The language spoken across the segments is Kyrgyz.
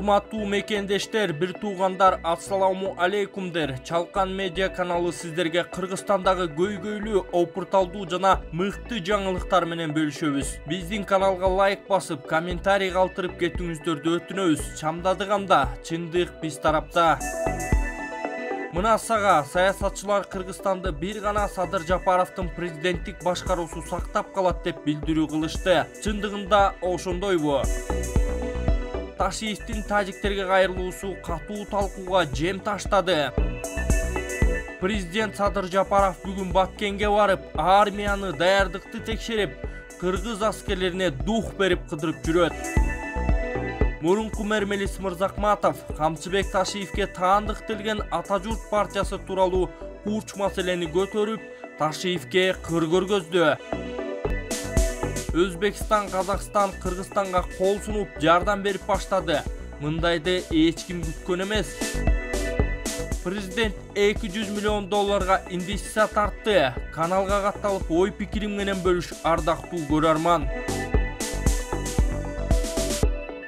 Урматтуу мекендештер, бир туугандар, ассаламу алейкумдер. Чалкан медиа каналы сиздерге Кыргызстандагы көйгөйлүү, опурталдуу жана мыкты жаңылыктар менен бөлүшөбүз. Биздин каналга лайк басып, комментарий калтырып кетүүңүздөрдү өтүнөбүз. Чамдадык анда, чындык биз тарапта. Мына сага саясатчылар Кыргызстанды бир гана Садыр Жапаровдун президенттик башкаруусу сактап калат деп билдирүү кылышты. Чындыгында ошондойбу? Ташиевдин тажиктерге кайрылуусу катуу талкууга жем таштады. Президент Садыр Жапаров бүгүн Баткенге барып, армияны даярдыкты текшерип, кыргыз аскерлерине дух берип кыдырып жүрөт. Мурунку мэрмелис Мырзакматов Камчыбек Ташиевге таандык делген Ата Журт партиясы тууралуу курч маселени көтөрүп, Ташиевге кыр көргөздү. Өзбекстан, Казакстан Кыргызстанга кол сунуп жардам берип баштады. Мындайды эч ким күткөн эмес. Президент 200 миллион долларга инвестиция тартты. Каналга катталып ой пикирим менен бөлүш ардактуу көрөрман.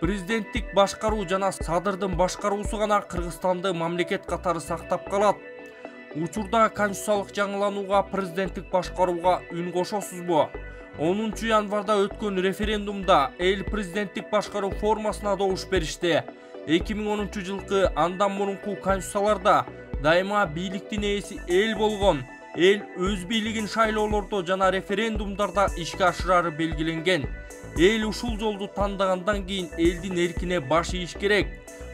Президенттик башкаруу жана Садырдын башкаруусу гана Кыргызстанды мамлекет катары сактап калат. Учурда конституциялык жаңыланууга, президенттик башкарууга үн кошосузбу? 10 январда өткөн референдумда эл президенттик башкаруу формасына добуш беришти. 2010 жылкы андан мурунку конституцияларда дайыма бийликтин ээси эл болгон. Эл өз бийлигин шайлоолордо жана референдумдарда ишке ашырары белгиленген. Эл ушул жолду тандагандан кийин элдин эркине баш ийиш керек.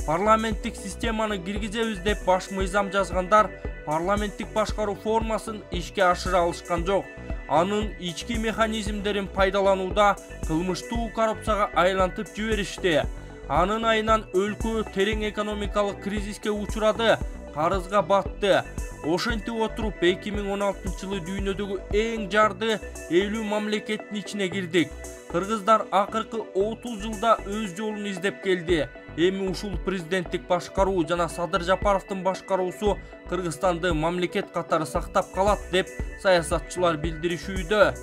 Парламенттик системаны киргизебиз деп баш мыйзам жазгандар парламенттик башкаруу формасын ишке ашыра алышкан жок. Анын ички механизмдерин пайдаланууда кылмыштуу коррупцияга айлантып жиберишти. Анын айынан өлкө терең экономикалык кризиске учурады, карызга батты. Ошентип отуруп 2016 жылы дүйнөдөгү эң жарды 50 мамлекеттин ичине кирдик. Кыргыздар акыркы 30 жылда өз жолун издеп келди. Эми ушул президенттик башкаруу жана Садыр Жапаровдун башкаруусу Кыргызстанды мамлекет катары сактап калат деп саясатчылар билдиришүүдө.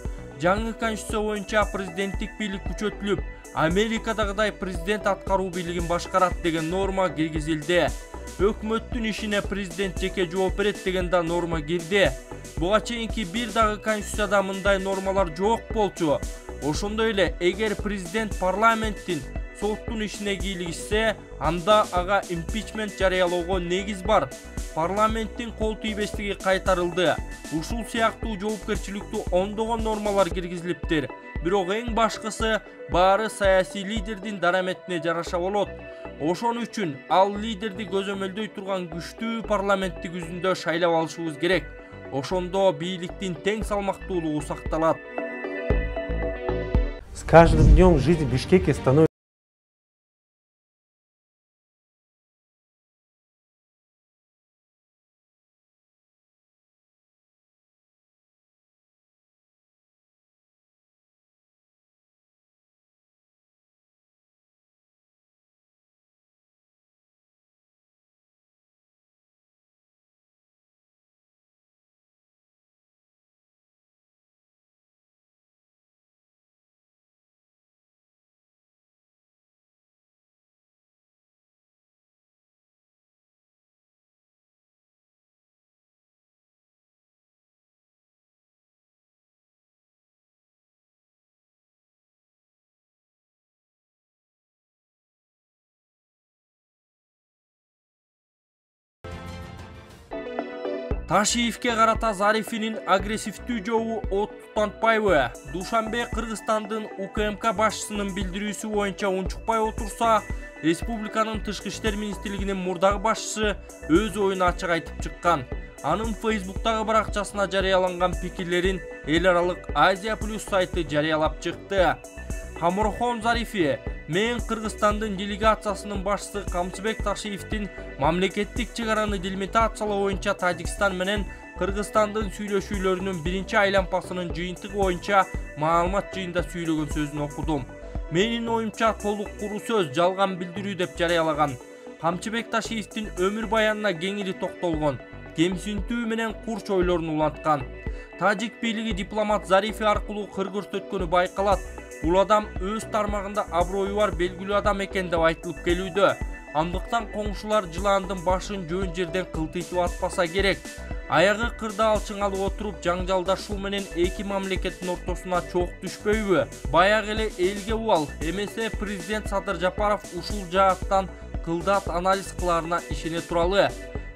Жаңы конституция боюнча президенттик бийлик күчөтүлүп, Америкадагыдай президент аткаруу бийлигин башкарат деген норма киргизилди. Өкмөттүн ишине президент жеке жооп берет деген да норма кирди. Буга чейинки бир дагы конституцияда мындай нормалар жок болчу. Ошондой эле, эгер президент парламенттин соттун ишине кийлигишсе, анда ага импичмент жарыялоого негиз бар. Парламенттин кол тийбестиги кайтарылды. Ушул сыяктуу жоопкерчиликтүү ондогон нормалар киргизилиптир. Бирок эң башкысы баары саясий лидердин дараметине жараша болот. Ошон үчүн ал лидерди көзөмөлдөй турган күчтүү парламентти күзүндө шайлап алышыбыз керек. Ошондо бийликтин тең салмактуулугу сакталат. С каждым днем жизнь в Бишкеке становится Ташиевке карата Зарифинин агрессивдүү жообу от тутантпайбы? Душанбе Кыргызстандын УКМК башчысынын билдирүүсү боюнча унчукпай отурса, республиканын тышкы иштер министрлигинин мурдагы башчысы өз оюн ачык айтып чыккан. Анын Фейсбуктагы баракчасына жарыяланган пикирлерин эл аралык Азия Плюс сайты жарыялап чыкты. Хамурхон Зарифи: мен Кыргызстандын делегациясынын башчысы Камчыбек Ташиевдин мамлекеттик чыгараны делимитациялоо боюнча Тажикстан менен Кыргызстандын сүйлөшүүлөрүнүн биринчи айланпасынын жыйынтыгы боюнча маалымат жыйында сүйлөгөн сөзүн окудум. Менин оюмча толук куру сөз, жалган билдирүү деп жарыялаган. Камчыбек Ташиевдин өмүр баянына кеңири токтолгон, кемсинтүү менен курч ойлорун уланткан. Тажик бийлиги дипломат Зарифи аркылуу кыр көрсөткөнү байкалат. Бул адам өз тармагында аброю бар белгилүү адам экен деп айтылып келүүдө. Андыктан коңшулар жыландын башын жөн жерден кылтыйтып атпаса керек. Аягы кырда алчың алып отуруп жаңжалдашуу менен эки мамлекеттин ортосуна чоок түшпөйбү? Баягы эле элге убал. Эмесе президент Садыр Жапаров ушул жааттан кылдат анализ кылаарына ишене туралы.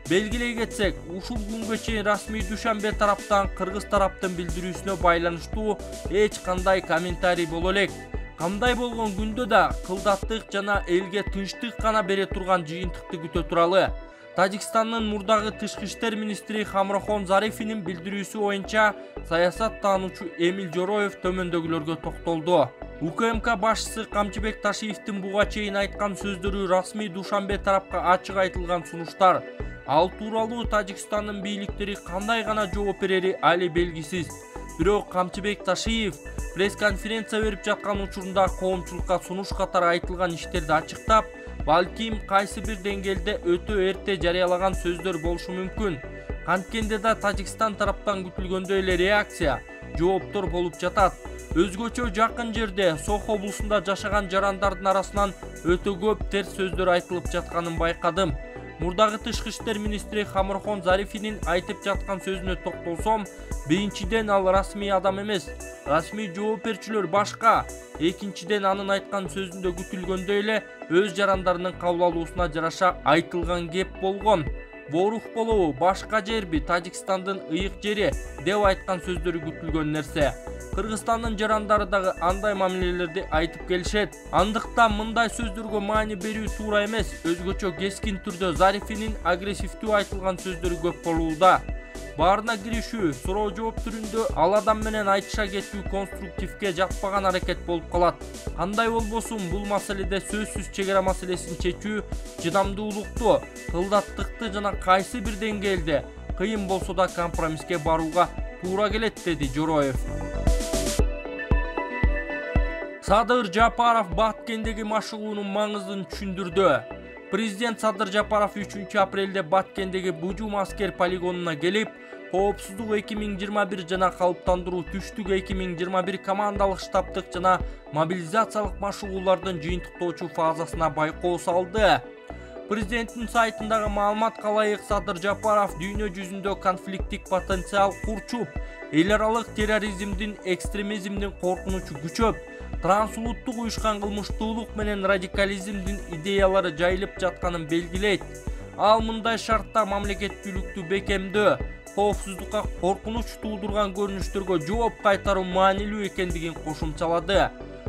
Белгилей кетсек, ушул күнгө чейин расмий Душанбе тараптан Кыргыз тараптын билдирүүсүнө байланыштуу эч кандай комментарий боло элек. Кандай болгон күндө да кылдаттык жана элге тынчтык гана бере турган жыйынтыкты күтө туралы. Тажикстандын мурдагы тышкы иштер министри Хамрахон Зарифинин билдирүүсү боюнча саясат таануучу Эмил Жороев төмөндөгүлөргө токтолду. УКМК башчысы Камчыбек Ташиевдин буга чейин айткан сөздөрү расмий Душанбе тарапка ачык айтылган сунуштар. Ал тууралуу Тажикстандын бийликтери кандай гана жооп берери али белгисиз. Бирок Камчыбек Ташиев пресс-конференция берип жаткан учурунда коомчулукка сунуш катары айтылган иштерди ачыктап, балким кайсы бир деңгээлде өтө эрте жарыялаган сөздөр болушу мүмкүн. Канткенде да Тажикстан тараптан күтүлгөндөй эле реакция, жооптор болуп жатат. Өзгөчө жакын жерде Сох облусунда жашаган жарандардын арасынан өтө көп терс сөздөр айтылып жатканын байкадым. Мурдагы тышкы иштер министри Хамрахон Зарифинин айтып жаткан сөзүнө токтолсом, биринчиден ал расмий адам эмес, расмий жооп берүүчүлөр башка. Экинчиден анын айткан сөзүндө күтүлгөндөй эле өз жарандарынын кабыл алуусуна жараша айтылган кеп болгон. Борух болобу, башка жерби, Тажикстандын ыйык жери деп айткан сөздөрү күтүлгөн нерсе. Кыргызстандын жарандары дагы андай мамилелерди айтып келишет. Андыктан мындай сөздөргө маани берүү туура эмес. Өзгөчө кескин түрдө Зарифинин агрессивдүү айтылган сөздөрү көп болууда. Баарына киришүү, суроо жооп түрүндө ал адам менен айтыша кетүү конструктивге жатпаган аракет болуп калат. Кандай болбосун, бул маселеде сөзсүз чегара маселесин чечүү чыдамдуулукту, кылдаттыкты жана кайсы бир деңгээлде кыйын болсо да компромисске барууга туура келет, деди Жороев. Садыр Жапаров Баткендеги машыгуунун маңызын түшүндүрдү. Президент Садыр Жапаров 3 апрелде Баткендеги Бужум аскер полигонуна келип, коопсуздук 2021 жана калыптандыруу түштүк 2021 командалык штабтык жана мобилизациялык машыгуулардын жыйынтыктоочу фазасына байкоо салды. Президенттин сайтындагы маалыматка ылайык, Садыр Жапаров дүйнө жүзүндө конфликттик потенциал курчуп, эл аралык терроризмдин, экстремизмдин коркунучу күчөп, трансулуттук уюшкан кылмыштуулук менен радикализмдин идеялары жайылып жатканын белгилейт. Ал мындай шартта мамлекеттүүлүктү бекемдөө, коопсуздукка коркунуч туудурган көрүнүштөргө жооп кайтаруу маанилүү экендигин кошумчалады.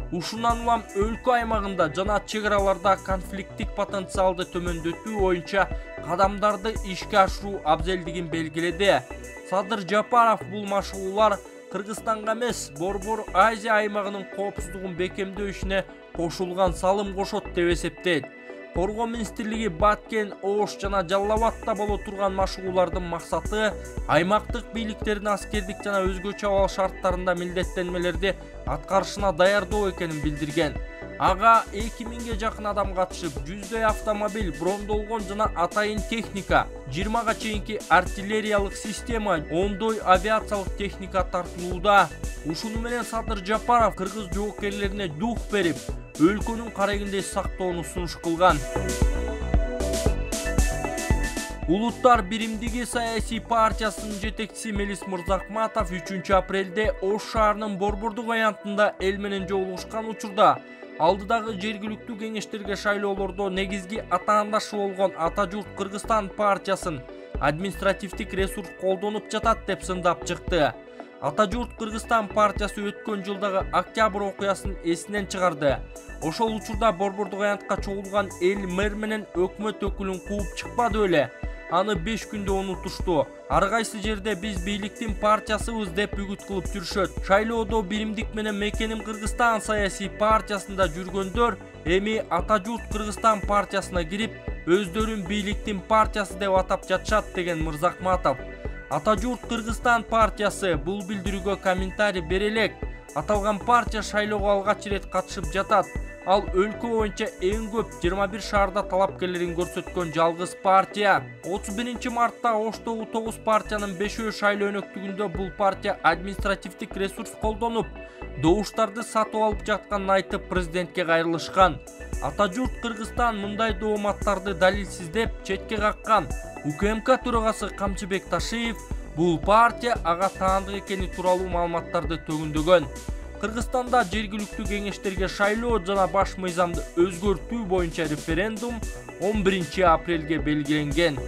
Ушундан улам өлкө аймагында жана чек-араларда конфликттик потенциалды төмөндөтүү боюнча кадамдарды ишке ашыруу абзелдигин белгиледи. Садыр Жапаров бул машыгуулар Кыргызстанга эмес, Борбор Азия аймагынын коопсуздугун бекемдөө ишине кошулган салым кошот деп эсептейт. Коргоо министрлиги Баткен, Ош жана Жалал-Абадта боло турган машыгуулардын максаты аймактык бийликтердин аскердик жана өзгөчө абал шарттарында милдеттенмелерди аткарышына даярдоо экенин билдирген. Ага 2000ге жакын адам катышып, 100дөй автомобиль, брондолгон жана атайын техника, 20га чейинки артиллериялык система, 10дөй авиациялык техника тартылууда. Ушуну менен Садыр Жапаров кыргыз жоокерлерине дух берип, өлкөнүн карегиндей сактоону сунуш кылган. Улуттар биримдиги саясий партиясынын жетекчиси Мелис Мырзахматов 3 апрелде Ош шаарынын Борбордук аянтында эл менен жолугушкан учурда алдыдагы жергиликтүү кеңештерге шайлоолордо негизги атаандашы болгон Ата журт Кыргызстан партиясын административдик ресурс колдонуп жатат деп сындап чыкты. Ата журт Кыргызстан партиясы өткөн жылдагы октябрь окуясын эсинен чыгарды. Ошол учурда Борбордук аянтка чогулган эл мэр менен өкмөт өкүлүн кууп чыкпады эле. Аны 5 күндө унутушту. Ар кайсы жерде биз бийликтин партиясыбыз деп үгүт кылып жүрүшөт. Шайлоодо биримдик менен Мекеним Кыргызстан саясий партиясында жүргөндөр эми Ата журт Кыргызстан партиясына кирип, өздөрүн бийликтин партиясы деп атап жатышат, деген Мырзахматов. Ата журт Кыргызстан партиясы бул билдирүүгө комментарий бере элек. Аталган партия шайлоого алгач ирет катышып жатат. Ал өлкө боюнча эң көп 21 шаарда талапкерлерин көрсөткөн жалгыз партия. 31 мартта Оштогу 9 партиянын 5-өө шайлоо өнөктүгүндө бул партия административдик ресурс колдонуп, добуштарды сатып алып жатканын айтып президентке кайрылышкан. Ата журт Кыргызстан мындай дооматтарды далилсиздеп четке каккан. УКМК төрагасы Камчыбек Ташиев бул партия ага таандык экени тууралуу маалыматтарды төгүндөгөн. Кыргызстанда жергиликтүү кеңештерге шайлоо жана баш мыйзамды өзгөртүү боюнча референдум 11 апрелге белгиленген.